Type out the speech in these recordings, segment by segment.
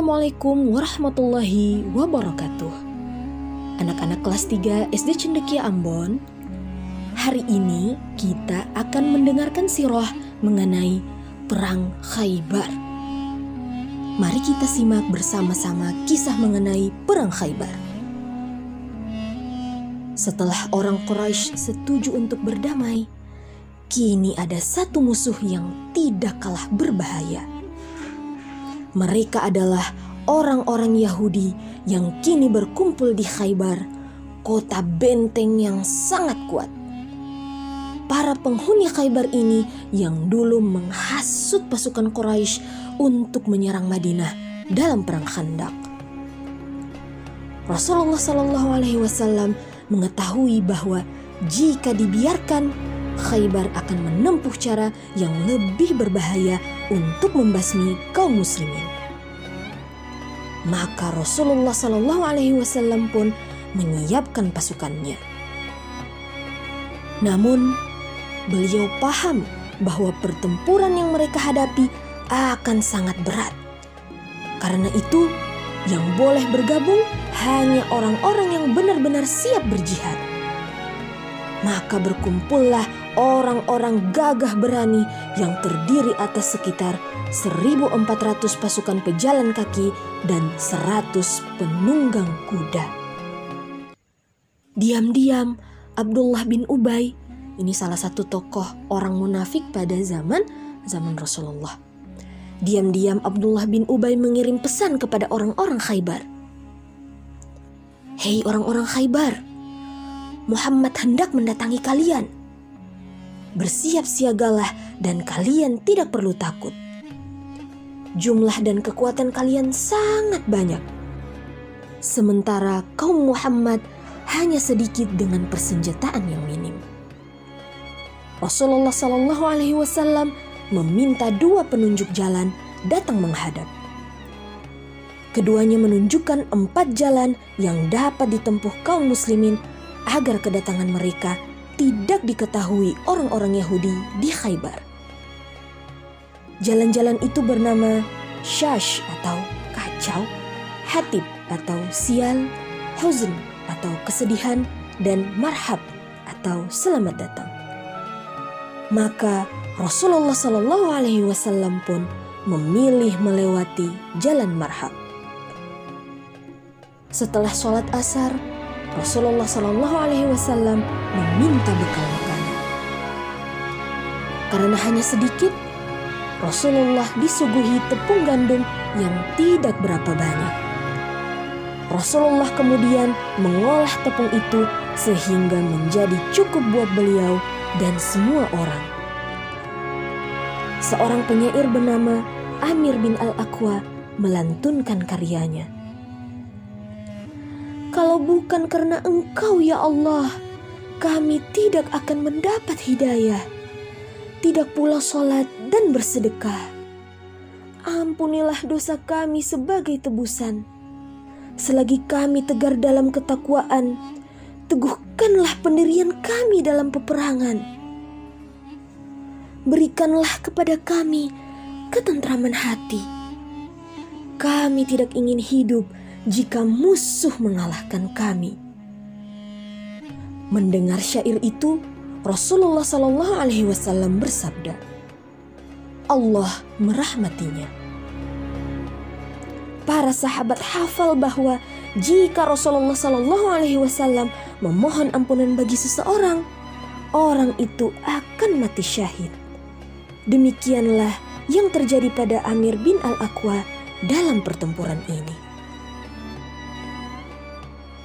Assalamualaikum warahmatullahi wabarakatuh. Anak-anak kelas 3 SD Cendekia Ambon, hari ini kita akan mendengarkan sirah mengenai Perang Khaybar. Mari kita simak bersama-sama kisah mengenai Perang Khaybar. Setelah orang Quraisy setuju untuk berdamai, kini ada satu musuh yang tidak kalah berbahaya. Mereka adalah orang-orang Yahudi yang kini berkumpul di Khaybar, kota benteng yang sangat kuat. Para penghuni Khaybar ini yang dulu menghasut pasukan Quraisy untuk menyerang Madinah dalam perang Khandaq. Rasulullah SAW mengetahui bahwa jika dibiarkan, Khaybar akan menempuh cara yang lebih berbahaya untuk membasmi kaum muslimin. Maka Rasulullah SAW pun menyiapkan pasukannya. Namun, beliau paham bahwa pertempuran yang mereka hadapi akan sangat berat. Karena itu, yang boleh bergabung hanya orang-orang yang benar-benar siap berjihad. Maka berkumpullah orang-orang gagah berani yang terdiri atas sekitar 1.400 pasukan pejalan kaki dan 100 penunggang kuda. Diam-diam Abdullah bin Ubay, ini salah satu tokoh orang munafik pada zaman Rasulullah. Diam-diam Abdullah bin Ubay mengirim pesan kepada orang-orang Khaybar. Hei orang-orang Khaybar, Muhammad hendak mendatangi kalian. Bersiap siagalah dan kalian tidak perlu takut. Jumlah dan kekuatan kalian sangat banyak. Sementara kaum Muhammad hanya sedikit dengan persenjataan yang minim. Rasulullah SAW meminta 2 penunjuk jalan datang menghadap. Keduanya menunjukkan 4 jalan yang dapat ditempuh kaum muslimin agar kedatangan mereka tidak diketahui orang-orang Yahudi di Khaybar. Jalan-jalan itu bernama Syash atau kacau, Hatib atau sial, Huzn atau kesedihan, dan Marhab atau selamat datang. Maka Rasulullah SAW pun memilih melewati jalan Marhab. Setelah sholat asar, Rasulullah SAW meminta bekal makanan. Karena hanya sedikit, Rasulullah disuguhi tepung gandum yang tidak berapa banyak. Rasulullah kemudian mengolah tepung itu sehingga menjadi cukup buat beliau dan semua orang. Seorang penyair bernama Amir bin Al-Aqwa melantunkan karyanya. Kalau bukan karena Engkau ya Allah, kami tidak akan mendapat hidayah, tidak pula sholat dan bersedekah. Ampunilah dosa kami sebagai tebusan. Selagi kami tegar dalam ketakwaan, teguhkanlah pendirian kami dalam peperangan. Berikanlah kepada kami ketentraman hati. Kami tidak ingin hidup jika musuh mengalahkan kami. Mendengar syair itu, Rasulullah SAW bersabda, Allah merahmatinya. Para sahabat hafal bahwa jika Rasulullah SAW memohon ampunan bagi seseorang, orang itu akan mati syahid. Demikianlah yang terjadi pada Amir bin Al-Aqwa dalam pertempuran ini.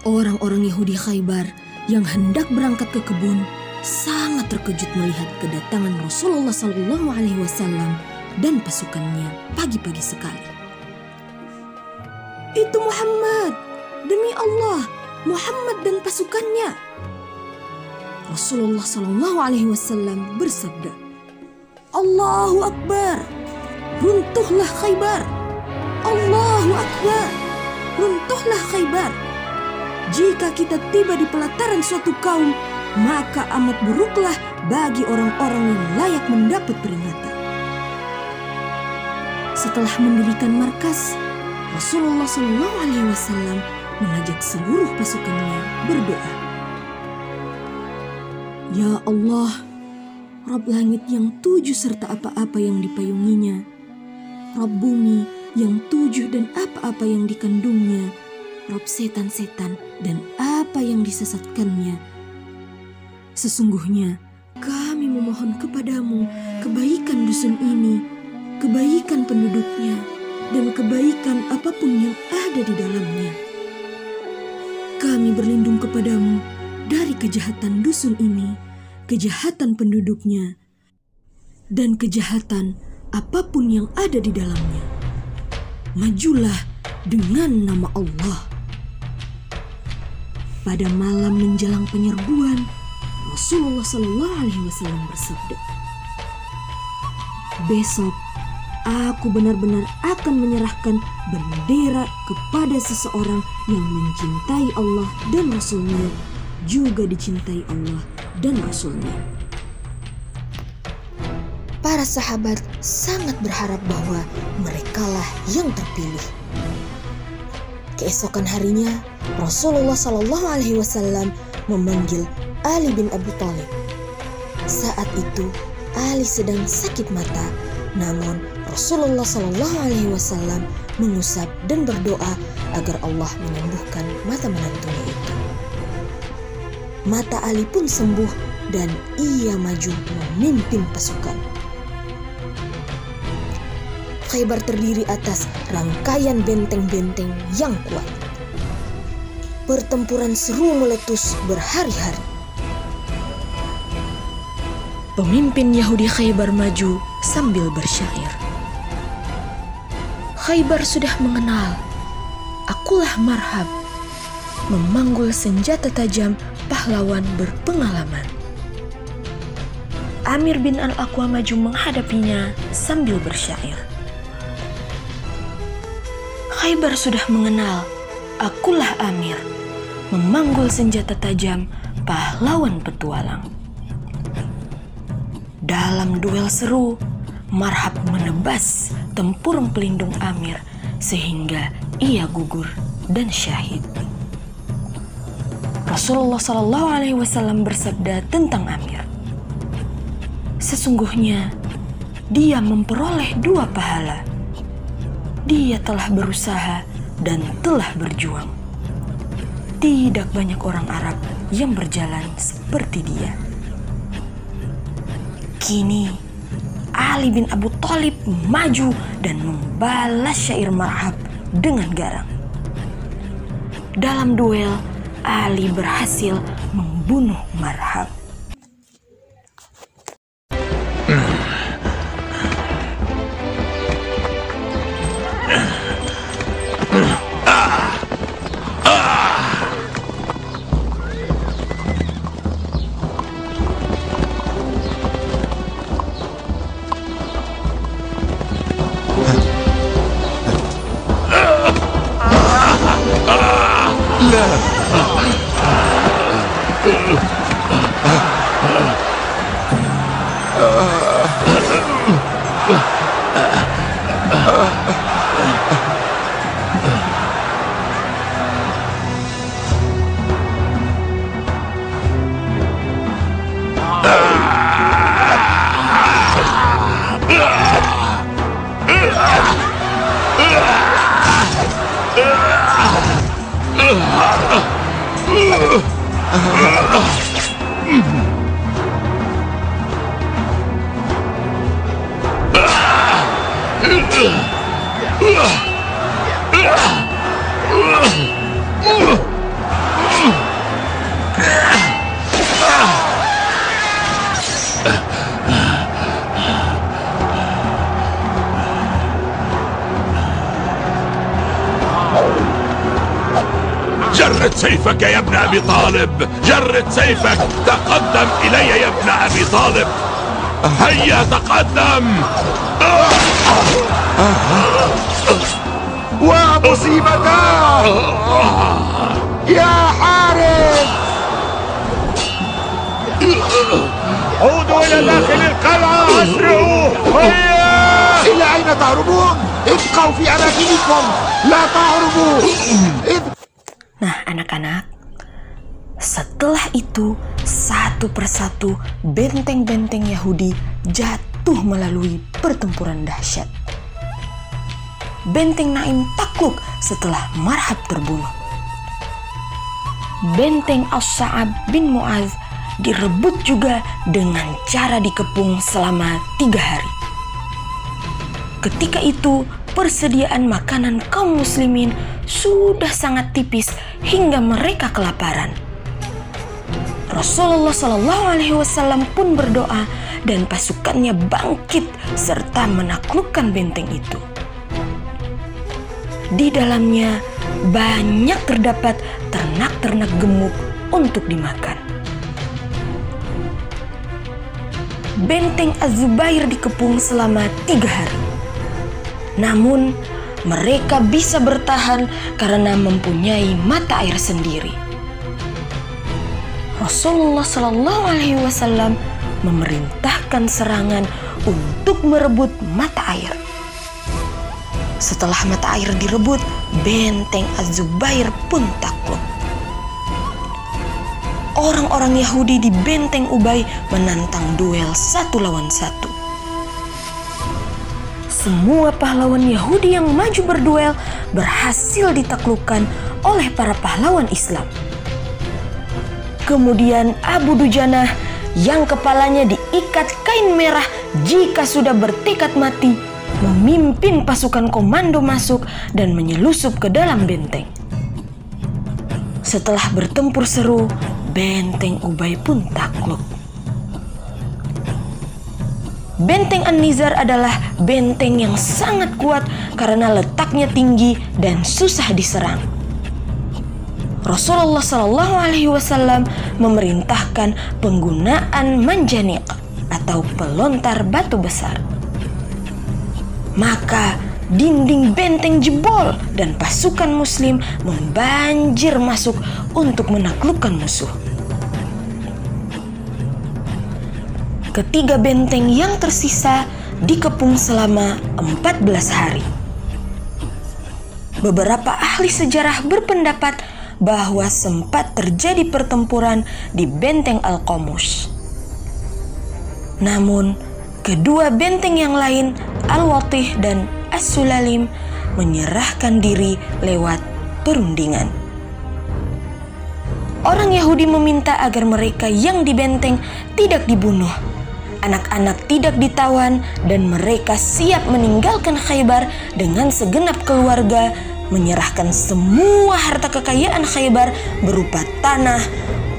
Orang-orang Yahudi Khaybar yang hendak berangkat ke kebun sangat terkejut melihat kedatangan Rasulullah SAW dan pasukannya pagi-pagi sekali. Itu Muhammad, demi Allah, Muhammad dan pasukannya. Rasulullah SAW bersabda, Allahu Akbar, runtuhlah Khaybar. Allahu Akbar, runtuhlah Khaybar. Jika kita tiba di pelataran suatu kaum, maka amat buruklah bagi orang-orang yang layak mendapat peringatan. Setelah mendirikan markas, Rasulullah Shallallahu Alaihi Wasallam mengajak seluruh pasukannya berdoa. Ya Allah, Rabb langit yang 7 serta apa-apa yang dipayunginya, Rabb bumi yang 7 dan apa-apa yang dikandungnya, Rabb setan-setan dan apa yang disesatkannya. Sesungguhnya kami memohon kepadamu kebaikan dusun ini, kebaikan penduduknya, dan kebaikan apapun yang ada di dalamnya. Kami berlindung kepadamu dari kejahatan dusun ini, kejahatan penduduknya, dan kejahatan apapun yang ada di dalamnya. Majulah dengan nama Allah. Pada malam menjelang penyerbuan, Rasulullah Shallallahu Alaihi Wasallam bersabda, besok aku benar-benar akan menyerahkan bendera kepada seseorang yang mencintai Allah dan Rasul-Nya, juga dicintai Allah dan Rasul-Nya. Para sahabat sangat berharap bahwa merekalah yang terpilih. Keesokan harinya, Rasulullah Shallallahu Alaihi Wasallam memanggil Ali bin Abi Thalib. Saat itu Ali sedang sakit mata, namun Rasulullah Shallallahu Alaihi Wasallam mengusap dan berdoa agar Allah menyembuhkan mata menantunya itu. Mata Ali pun sembuh dan ia maju memimpin pasukan. Khaybar terdiri atas rangkaian benteng-benteng yang kuat. Pertempuran seru meletus berhari-hari. Pemimpin Yahudi Khaybar maju sambil bersyair. Khaybar sudah mengenal, akulah Marhab, memanggul senjata tajam pahlawan berpengalaman. Amir bin Al-Aqwa maju menghadapinya sambil bersyair. Khaybar sudah mengenal, akulah Amir, memanggul senjata tajam pahlawan petualang. Dalam duel seru, Marhab menebas tempurung pelindung Amir sehingga ia gugur dan syahid. Rasulullah Shallallahu Alaihi Wasallam bersabda tentang Amir, sesungguhnya dia memperoleh 2 pahala. Dia telah berusaha dan telah berjuang. Tidak banyak orang Arab yang berjalan seperti dia. Kini Ali bin Abi Thalib maju dan membalas syair Marhab dengan garang. Dalam duel, Ali berhasil membunuh Marhab. جرد سيفك يا ابن أبي طالب، جرد سيفك، تقدم إلي يا ابن أبي طالب، هيا تقدم. ومصيبتاه يا حارس، عودوا إلى داخل القلعة، أسرعوا. إلى أين تهربون؟ ابقوا في أماكنكم، لا تهربوا. Nah, anak-anak, setelah itu satu persatu benteng-benteng Yahudi jatuh melalui pertempuran dahsyat. Benteng Naim takluk setelah Marhab terbunuh. Benteng As-Sa'ab bin Mu'az direbut juga dengan cara dikepung selama 3 hari. Ketika itu persediaan makanan kaum muslimin sudah sangat tipis hingga mereka kelaparan. Rasulullah SAW pun berdoa dan pasukannya bangkit serta menaklukkan benteng itu. Di dalamnya banyak terdapat ternak-ternak gemuk untuk dimakan. Benteng Az-Zubair dikepung selama 3 hari. Namun mereka bisa bertahan karena mempunyai mata air sendiri. Rasulullah SAW memerintahkan serangan untuk merebut mata air. Setelah mata air direbut, benteng Az-Zubair pun takluk. Orang-orang Yahudi di benteng Ubay menantang duel 1 lawan 1. Semua pahlawan Yahudi yang maju berduel berhasil ditaklukkan oleh para pahlawan Islam. Kemudian Abu Dujanah yang kepalanya diikat kain merah jika sudah bertekad mati, memimpin pasukan komando masuk dan menyelusup ke dalam benteng. Setelah bertempur seru, benteng Ubay pun takluk. Benteng An-Nizar adalah benteng yang sangat kuat karena letaknya tinggi dan susah diserang. Rasulullah SAW memerintahkan penggunaan manjanik atau pelontar batu besar. Maka dinding benteng jebol dan pasukan muslim membanjir masuk untuk menaklukkan musuh. Ketiga benteng yang tersisa dikepung selama 14 hari. Beberapa ahli sejarah berpendapat bahwa sempat terjadi pertempuran di benteng Al-Qamus. Namun, kedua benteng yang lain, Al-Watih dan As-Sulalim, menyerahkan diri lewat perundingan. Orang Yahudi meminta agar mereka yang di benteng tidak dibunuh. Anak-anak tidak ditawan dan mereka siap meninggalkan Khaybar dengan segenap keluarga, menyerahkan semua harta kekayaan Khaybar berupa tanah,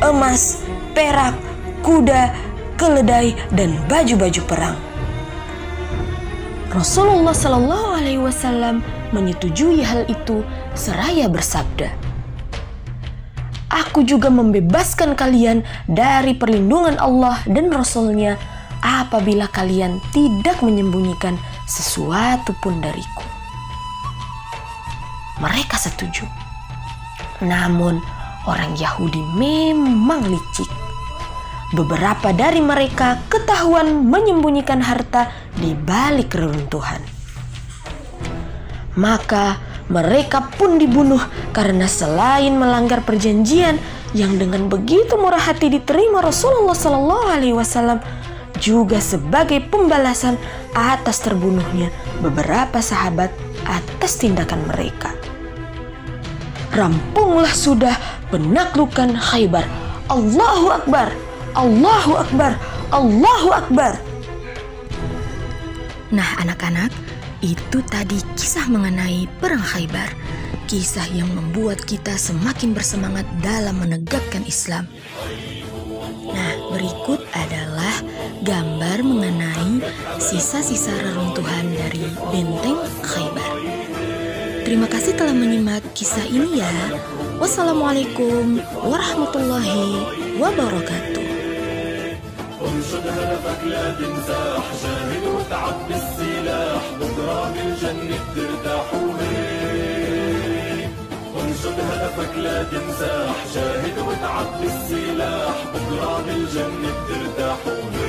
emas, perak, kuda, keledai, dan baju-baju perang. Rasulullah SAW menyetujui hal itu seraya bersabda, "Aku juga membebaskan kalian dari perlindungan Allah dan Rasul-Nya apabila kalian tidak menyembunyikan sesuatu pun dariku." Mereka setuju. Namun orang Yahudi memang licik. Beberapa dari mereka ketahuan menyembunyikan harta di balik reruntuhan. Maka mereka pun dibunuh karena selain melanggar perjanjian yang dengan begitu murah hati diterima Rasulullah SAW, juga sebagai pembalasan atas terbunuhnya beberapa sahabat atas tindakan mereka. Rampunglah sudah penaklukan Khaybar. Allahu Akbar, Allahu Akbar, Allahu Akbar. Nah anak-anak, itu tadi kisah mengenai Perang Khaybar. Kisah yang membuat kita semakin bersemangat dalam menegakkan Islam. Nah, berikut adalah gambar mengenai sisa-sisa reruntuhan dari benteng Khaybar. Terima kasih telah menyimak kisah ini ya. Wassalamualaikum warahmatullahi wabarakatuh. انشد هدفك لا تنزاح، جاهد وتعب بالسلاح، بكرة بالجنة بترتاحوا هيك. انشد هدفك لا تنزاح، جاهد وتعب بالسلاح، بكرة بالجنة بترتاحوا هيك.